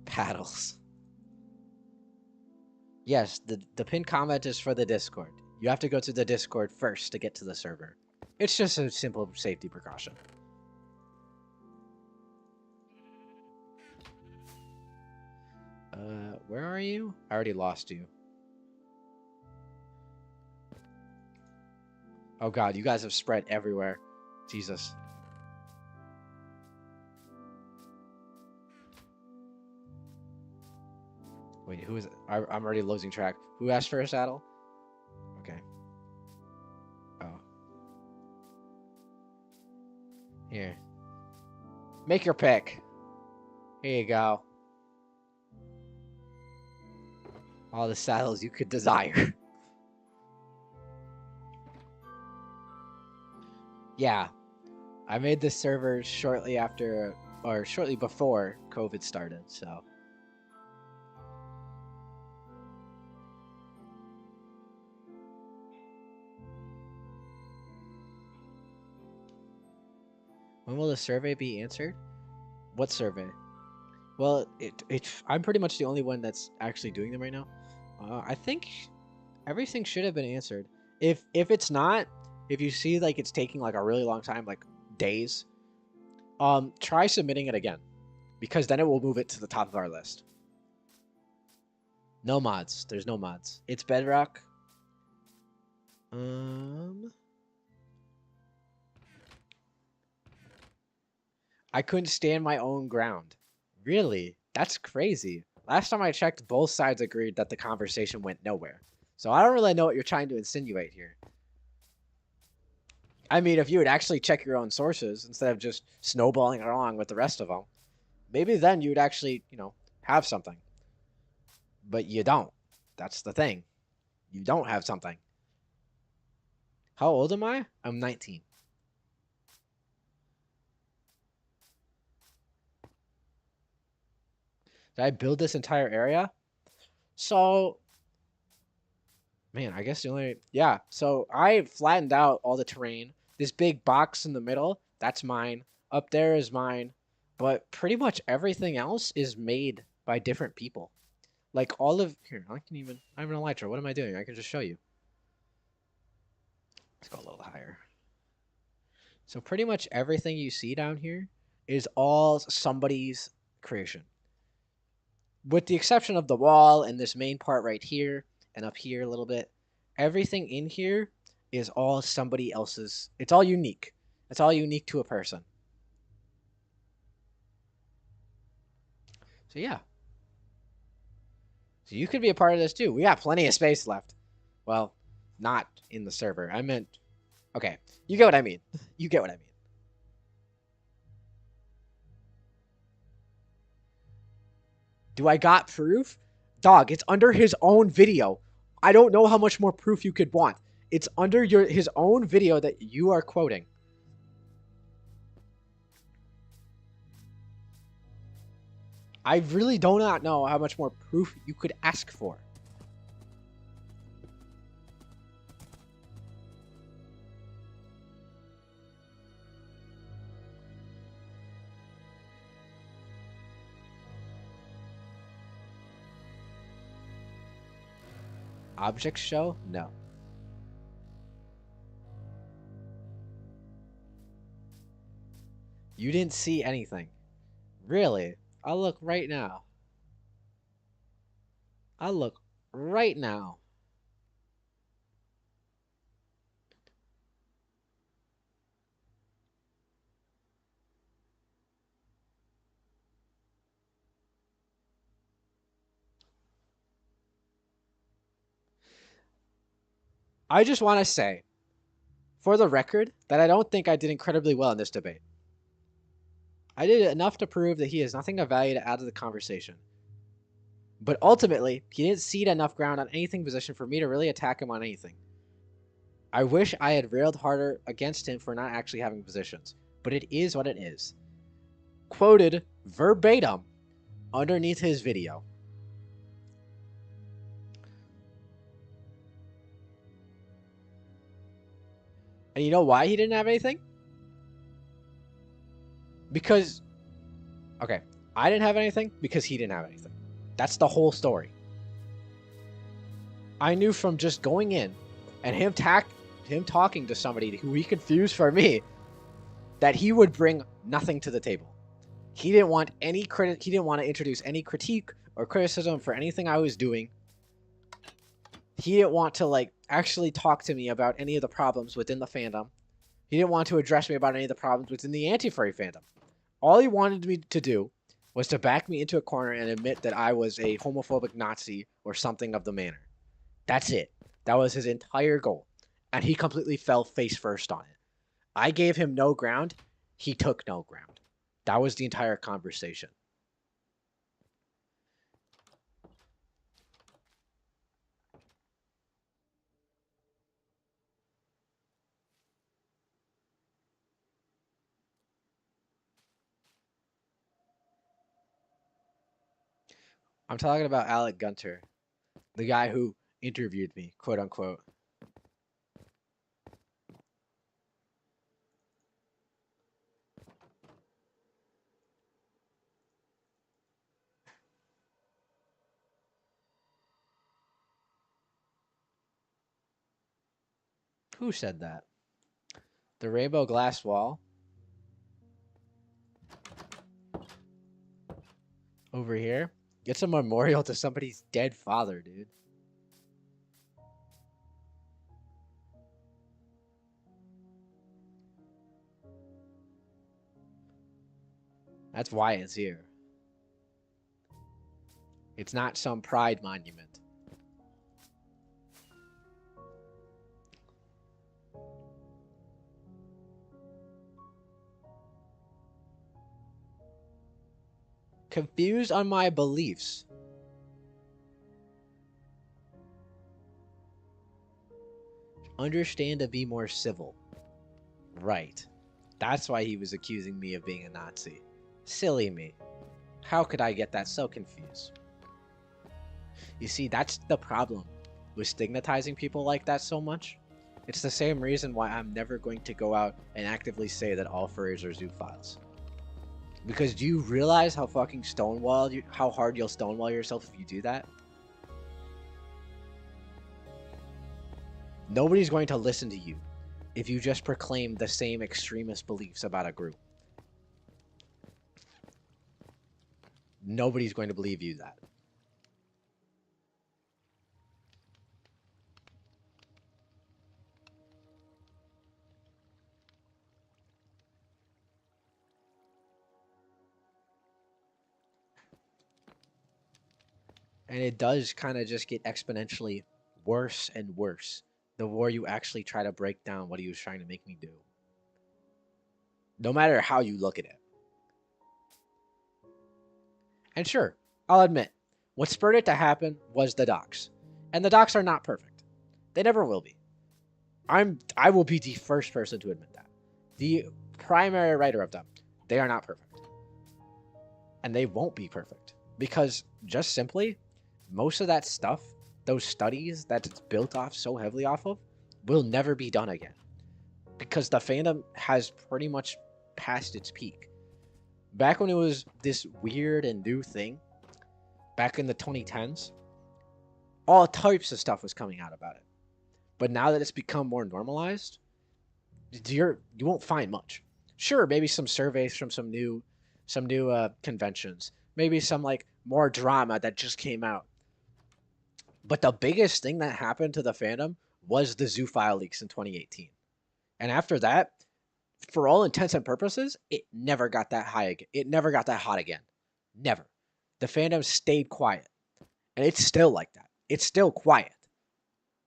Paddles. Yes, the pinned comment is for the Discord. You have to go to the Discord first to get to the server. It's just a simple safety precaution. Where are you? I already lost you. Oh god, you guys have spread everywhere. Jesus. Wait, who is it? I'm already losing track. Who asked for a saddle? Okay. Oh. Here. Make your pick. Here you go. All the saddles you could desire. Yeah, I made this server shortly after, or shortly before COVID started, so. When will the survey be answered? What survey? Well, I'm pretty much the only one that's actually doing them right now. I think everything should have been answered. If it's not, if you see like it's taking like a really long time, like days, try submitting it again, because then it will move it to the top of our list. No mods. There's no mods. It's Bedrock. I couldn't stand my own ground. Really? That's crazy. Last time I checked, both sides agreed that the conversation went nowhere. So I don't really know what you're trying to insinuate here. I mean, if you would actually check your own sources instead of just snowballing along with the rest of them, maybe then you would actually, have something. But you don't. That's the thing. You don't have something. How old am I? I'm 19. Did I build this entire area? So, man, I guess the only, yeah. So I flattened out all the terrain. This big box in the middle, that's mine. Up there is mine. But pretty much everything else is made by different people. Like all of, here, I have an elytra. What am I doing? I can just show you. Let's go a little higher. So pretty much everything you see down here is all somebody's creation. With the exception of the wall and this main part right here and up here a little bit, everything in here is all somebody else's. It's all unique. It's all unique to a person. So yeah. So you could be a part of this too. We got plenty of space left. Well, not in the server. I meant, okay, you get what I mean. You get what I mean. Do I got proof? Dog, it's under his own video. I don't know how much more proof you could want. It's under his own video that you are quoting. I really do not know how much more proof you could ask for. Objects show? No. You didn't see anything. Really? I'll look right now. I'll look right now. I just want to say, for the record, that I don't think I did incredibly well in this debate. I did enough to prove that he has nothing of value to add to the conversation. But ultimately, he didn't cede enough ground on anything position for me to really attack him on anything. I wish I had railed harder against him for not actually having positions, but it is what it is. Quoted verbatim underneath his video. And you know why he didn't have anything? Because, okay, I didn't have anything because he didn't have anything. That's the whole story. I knew from just going in and him talking to somebody who he confused for me that he would bring nothing to the table. He didn't want any credit. He didn't want to introduce any critique or criticism for anything I was doing. He didn't want to actually talk to me about any of the problems within the fandom. He didn't want to address me about any of the problems within the Anti-Furry fandom. All he wanted me to do was to back me into a corner and admit that I was a homophobic Nazi or something of the manner. That's it. That was his entire goal. And he completely fell face first on it. I gave him no ground. He took no ground. That was the entire conversation. I'm talking about Alec Gunter, the guy who interviewed me, quote unquote. Who said that? The rainbow glass wall? Over here? It's a memorial to somebody's dead father, dude. That's why it's here. It's not some pride monument. Confused on my beliefs. Understand to be more civil. Right. That's why he was accusing me of being a Nazi. Silly me. How could I get that so confused? You see, that's the problem with stigmatizing people like that so much. It's the same reason why I'm never going to go out and actively say that all furries are zoophiles. Because do you realize how fucking how hard you'll stonewall yourself if you do that? Nobody's going to listen to you if you just proclaim the same extremist beliefs about a group. Nobody's going to believe you that. And it does kind of just get exponentially worse and worse the more you actually try to break down what he was trying to make me do. No matter how you look at it. And sure, I'll admit, what spurred it to happen was the docs. And the docs are not perfect. They never will be. I will be the first person to admit that. The primary writer of them, they are not perfect. And they won't be perfect. Because just simply, most of that stuff, those studies that it's built off so heavily off of, will never be done again. Because the fandom has pretty much passed its peak. Back when it was this weird and new thing, back in the 2010s, all types of stuff was coming out about it. But now that it's become more normalized, you won't find much. Sure, maybe some surveys from some new conventions, maybe some like more drama that just came out. But the biggest thing that happened to the fandom was the zoophile leaks in 2018. And after that, for all intents and purposes, it never got that high again. It never got that hot again. Never. The fandom stayed quiet. And it's still like that. It's still quiet.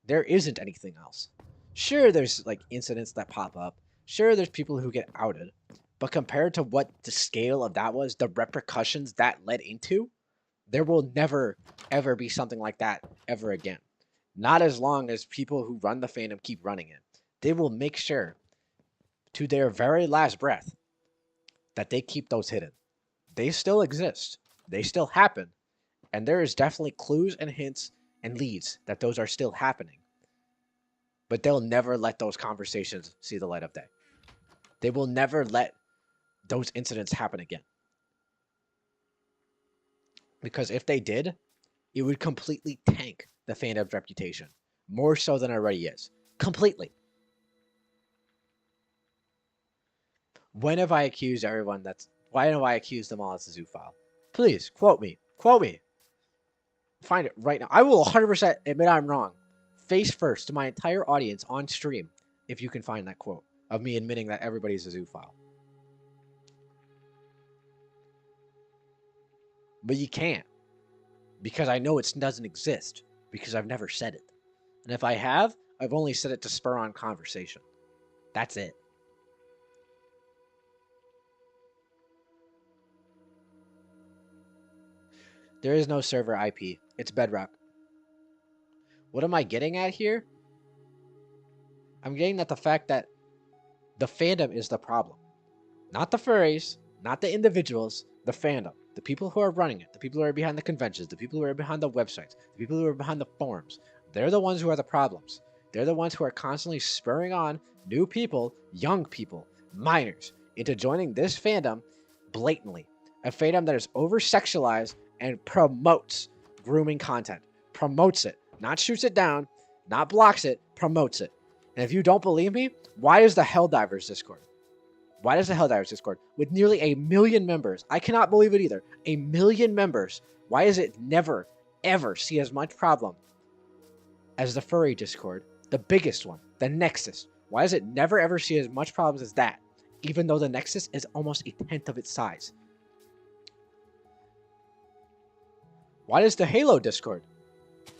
There isn't anything else. Sure, there's like incidents that pop up. Sure, there's people who get outed. But compared to what the scale of that was, the repercussions that led into, there will never, ever be something like that ever again. Not as long as people who run the fandom keep running it. They will make sure, to their very last breath, that they keep those hidden. They still exist. They still happen. And there is definitely clues and hints and leads that those are still happening. But they'll never let those conversations see the light of day. They will never let those incidents happen again. Because if they did, it would completely tank the fandom's reputation. More so than it already is. Completely. When have I accused everyone why have I accused them all as a zoophile? Please, quote me. Quote me. Find it right now. I will 100% admit I'm wrong. Face first to my entire audience on stream if you can find that quote of me admitting that everybody's a zoophile. But you can't. Because I know it doesn't exist. Because I've never said it. And if I have, I've only said it to spur on conversation. That's it. There is no server IP. It's Bedrock. What am I getting at here? I'm getting at the fact that the fandom is the problem. Not the furries, not the individuals, the fandom. The people who are running it, the people who are behind the conventions, the people who are behind the websites, the people who are behind the forums. They're the ones who are the problems. They're the ones who are constantly spurring on new people, young people, minors, into joining this fandom blatantly. A fandom that is over-sexualized and promotes grooming content. Promotes it. Not shoots it down, not blocks it, promotes it. And if you don't believe me, why is the Helldivers Discord? Why does the Helldivers Discord, with nearly 1 million members, I cannot believe it either, 1 million members, why does it never, ever see as much problem as the Furry Discord, the biggest one, the Nexus? Why does it never ever see as much problems as that, even though the Nexus is almost 1/10 of its size? Why does the Halo Discord,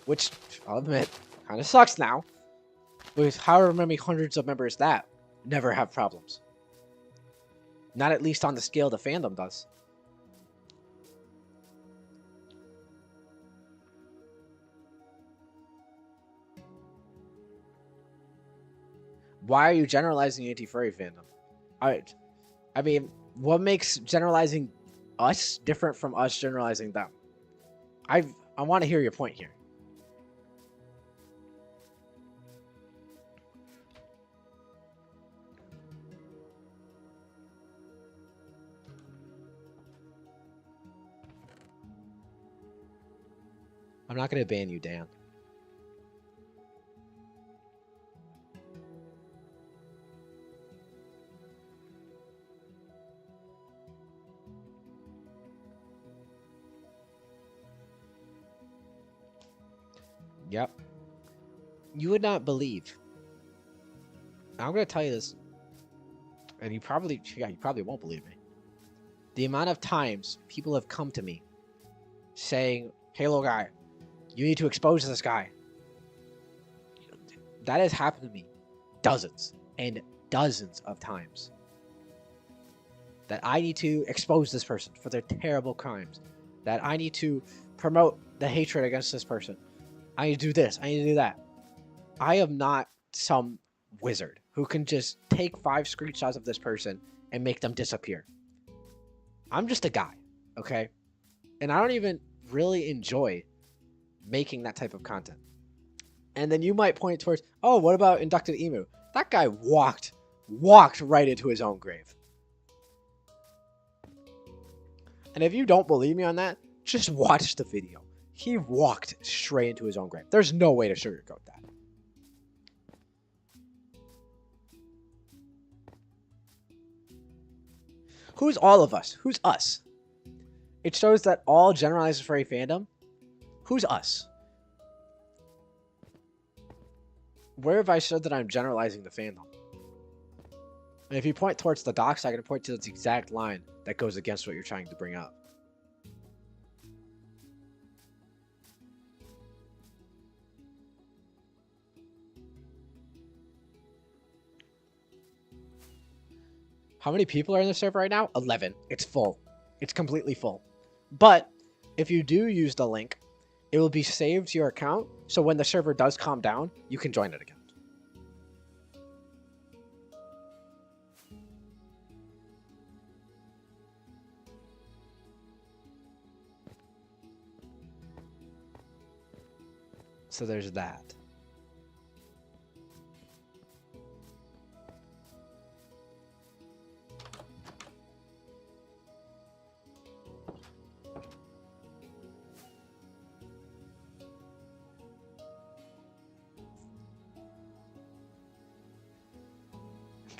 which I'll admit kind of sucks now, with however many hundreds of members that, never have problems? Not at least on the scale the fandom does. Why are you generalizing anti-furry fandom? I mean, what makes generalizing us different from us generalizing them? I want to hear your point here. I'm not going to ban you, Dan. Yep. You would not believe. I'm going to tell you this, and you probably won't believe me. The amount of times people have come to me saying, Halo guy, you need to expose this guy. That has happened to me dozens and dozens of times. That I need to expose this person for their terrible crimes. That I need to promote the hatred against this person. I need to do this. I need to do that. I am not some wizard who can just take 5 screenshots of this person and make them disappear. I'm just a guy, okay? And I don't even really enjoy making that type of content. And then you might point towards, oh, what about Inducted Emu? That guy walked right into his own grave. And if you don't believe me on that, just watch the video. He walked straight into his own grave. There's no way to sugarcoat that. Who's all of us? Who's us? It shows that all generalizes furry fandom. Who's us? Where have I said that I'm generalizing the fandom? And if you point towards the docs, I can point to the exact line that goes against what you're trying to bring up. How many people are in the server right now? 11. It's full. It's completely full. But if you do use the link, it will be saved to your account. So when the server does calm down, you can join it again. So there's that.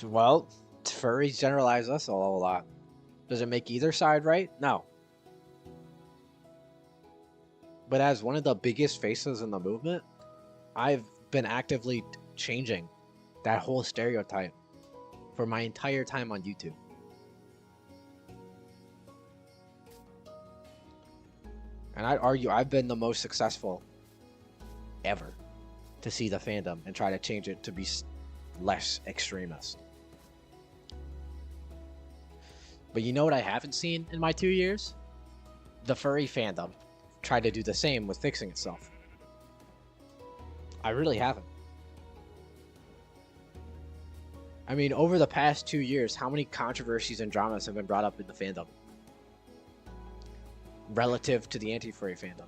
Well, furries generalize us a lot. Does it make either side right? No. But as one of the biggest faces in the movement, I've been actively changing that whole stereotype for my entire time on YouTube. And I'd argue I've been the most successful ever to see the fandom and try to change it to be less extremist. But you know what I haven't seen in my 2 years? The furry fandom try to do the same with fixing itself. I really haven't. I mean, over the past 2 years, how many controversies and dramas have been brought up in the fandom relative to the anti-furry fandom?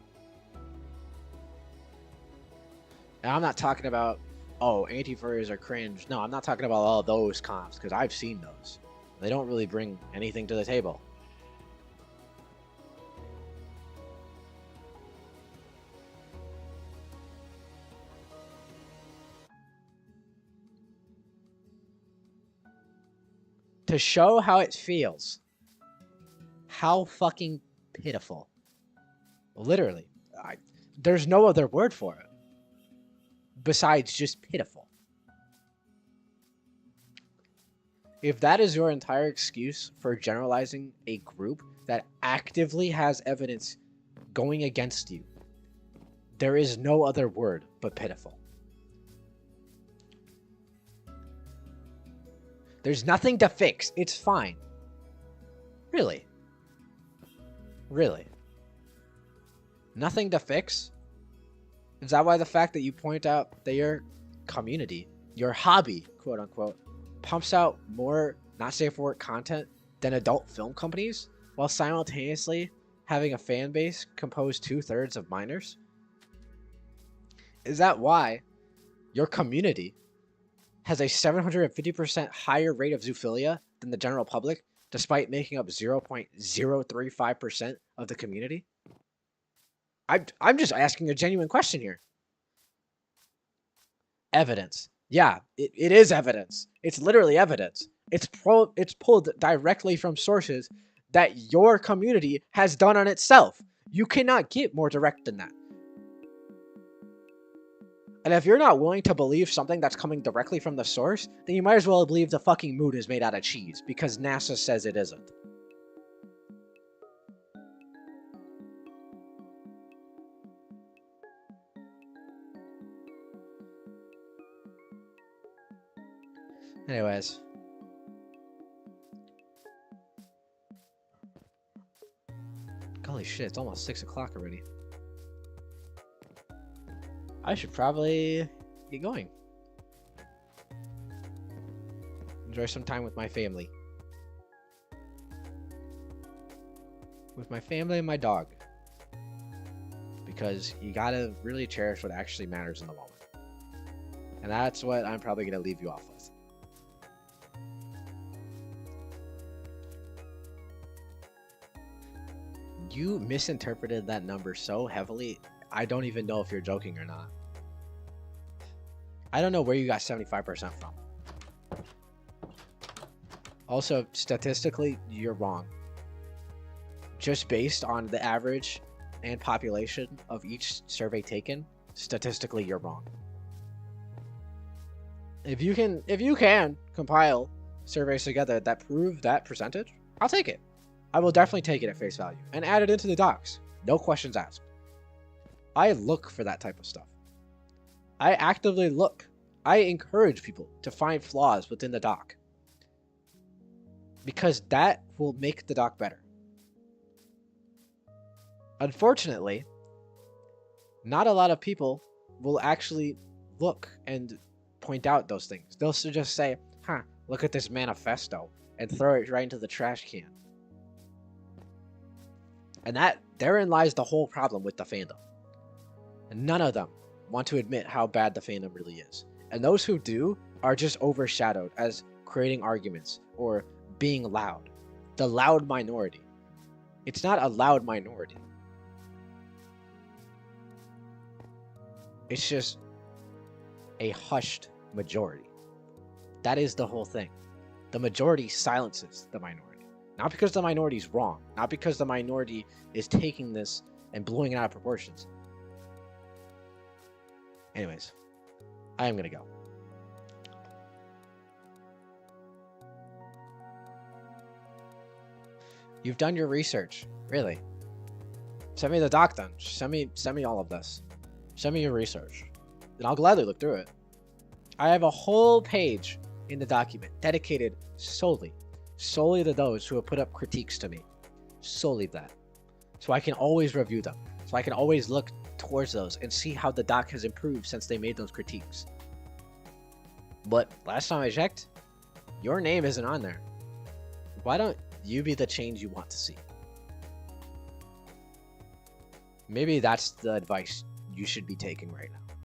And I'm not talking about, oh, anti-furries are cringe. No, I'm not talking about all those comps, because I've seen those. They don't really bring anything to the table. To show how it feels. How fucking pitiful. Literally. There's no other word for it. Besides just pitiful. If that is your entire excuse for generalizing a group that actively has evidence going against you. There is no other word but pitiful. There's nothing to fix. It's fine. Really? Really? Nothing to fix? Is that why the fact that you point out that your community, your hobby, quote unquote, pumps out more not safe for work content than adult film companies while simultaneously having a fan base composed 2/3 of minors? Is that why your community has a 750% higher rate of zoophilia than the general public, despite making up 0.035% of the community? I'm just asking a genuine question here. Evidence. Yeah, it is evidence. It's literally evidence. It's pulled directly from sources that your community has done on itself. You cannot get more direct than that. And if you're not willing to believe something that's coming directly from the source, then you might as well believe the fucking moon is made out of cheese, because NASA says it isn't. Anyways. Holy shit, it's almost 6 o'clock already. I should probably get going. Enjoy some time with my family. With my family and my dog. Because you gotta really cherish what actually matters in the moment. And that's what I'm probably gonna leave you off with. You misinterpreted that number so heavily, I don't even know if you're joking or not. I don't know where you got 75% from. Also, statistically, you're wrong. Just based on the average and population of each survey taken, statistically, you're wrong. If you can compile surveys together that prove that percentage, I'll take it. I will definitely take it at face value and add it into the docs. No questions asked. I look for that type of stuff. I actively look. I encourage people to find flaws within the doc, because that will make the doc better. Unfortunately, not a lot of people will actually look and point out those things. They'll just say, huh, look at this manifesto, and throw it right into the trash can. And therein lies the whole problem with the fandom. And none of them want to admit how bad the fandom really is. And those who do are just overshadowed as creating arguments or being loud. The loud minority. It's not a loud minority. It's just a hushed majority. That is the whole thing. The majority silences the minority. Not because the minority is wrong. Not because the minority is taking this and blowing it out of proportions. Anyways, I am going to go. You've done your research. Really. Send me the doc then. Send me all of this. Send me your research. And I'll gladly look through it. I have a whole page in the document dedicated solely to those who have put up critiques to me. Solely that. So I can always review them. So I can always look towards those and see how the doc has improved since they made those critiques. But last time I checked, your name isn't on there. Why don't you be the change you want to see? Maybe that's the advice you should be taking right now.